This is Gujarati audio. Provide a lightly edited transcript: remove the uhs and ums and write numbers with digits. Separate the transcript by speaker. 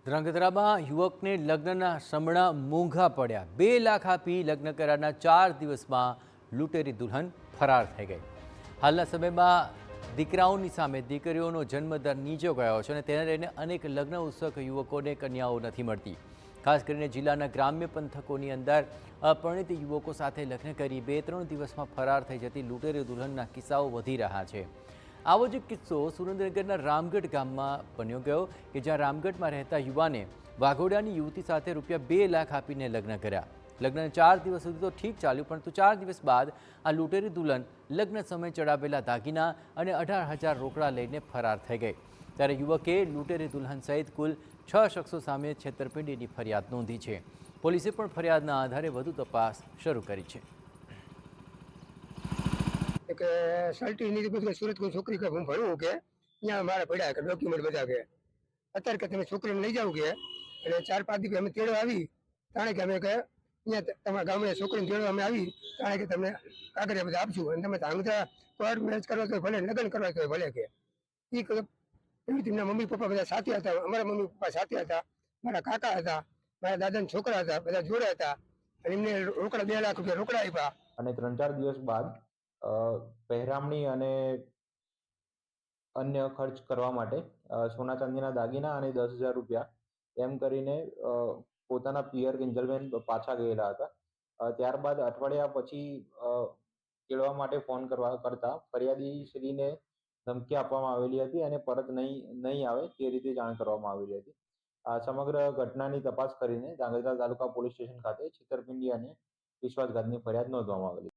Speaker 1: ધ્રાંગધ્રામાં યુવકને લગ્નના સમણા મોંઘા પડ્યા 2 લાખ આપી લગ્ન કરારના 4 દિવસમાં લૂંટેરી દુલ્હન ફરાર થઈ ગઈ। હાલના સમયમાં દીકરાઓની સામે દીકરીઓનો જન્મદર નીચો ગયો છે અને તેને લઈને અનેક લગ્ન ઉત્સુક યુવકોને કન્યાઓ નથી મળતી। ખાસ કરીને જિલ્લાના ગ્રામ્ય પંથકોની અંદર અપરિણિત યુવકો સાથે લગ્ન કરી 2-3 દિવસમાં ફરાર થઈ જતી લૂંટેરી દુલ્હનના કિસ્સાઓ વધી રહ્યા છે। આવો જ કિસ્સો સુરેન્દ્રનગરના રામગઢ ગામમાં બન્યો ગયો કે જ્યાં રામગઢમાં રહેતા યુવાને વાઘોડિયાની યુવતી સાથે રૂપિયા 2 લાખ આપીને લગ્ન કર્યા। લગ્ન 4 દિવસ સુધી તો ઠીક ચાલ્યું, પરંતુ 4 દિવસ બાદ આ લૂંટેરી દુલ્હન લગ્ન સમયે ચડાવેલા દાગીના અને 18,000 રોકડા લઈને ફરાર થઈ ગઈ। ત્યારે યુવકે લૂંટેરી દુલ્હન સહિત કુલ 6 શખ્સો સામે છેતરપિંડીની ફરિયાદ નોંધી છે। પોલીસે પણ ફરિયાદના આધારે વધુ તપાસ શરૂ કરી છે।
Speaker 2: કે સલ્ટી ની બધું સુરત કોઈ છોકરી કે હું ભણું કે ત્યાં મારા પડ્યા કે ડોક્યુમેન્ટ બધા કે અત્યારે કે તમે છોકરીને લઈ જાવ કે એટલે 4-5 દિવસ અમે તેડવા આવી તાણે કે અમે કે અહીંયા તમારા ગામમાં છોકરીને તેડવા અમે આવી તાણે કે તમને કાગળિયા બધા આપશું અને તમે ધાંગધ્રા કોર્ટ મેરેજ કરવા તો ભલે, લગ્ન કરવા તો ભલે કે એ એવી તેમના મમ્મી પપ્પા બધા સાથે હતા, અમારા મમ્મી પપ્પા સાથે હતા, મારા કાકા હતા, મારા દાદાના છોકરા હતા, બધા જોડે હતા અને એમને રોકડા 2 લાખ રૂપિયા રોકડા આપ્યા
Speaker 3: અને 3-4 દિવસ બાદ પહેરામણી અને અન્ય ખર્ચ કરવા માટે સોના ચાંદીના દાગીના અને 10,000 રૂપિયા એમ કરીને પોતાના પિયર કિંજલબેન પાછા ગયેલા હતા। ત્યારબાદ અઠવાડિયા પછી તેડવા માટે ફોન કરતા ફરિયાદી શ્રીને ધમકી આપવામાં આવેલી હતી અને પરત નહીં આવે તે રીતે જાણ કરવામાં આવેલી હતી। આ સમગ્ર ઘટનાની તપાસ કરીને ધ્રાંગધ્રા તાલુકા પોલીસ સ્ટેશન ખાતે છેતરપિંડી અને વિશ્વાસઘાતની ફરિયાદ નોંધવામાં આવેલી।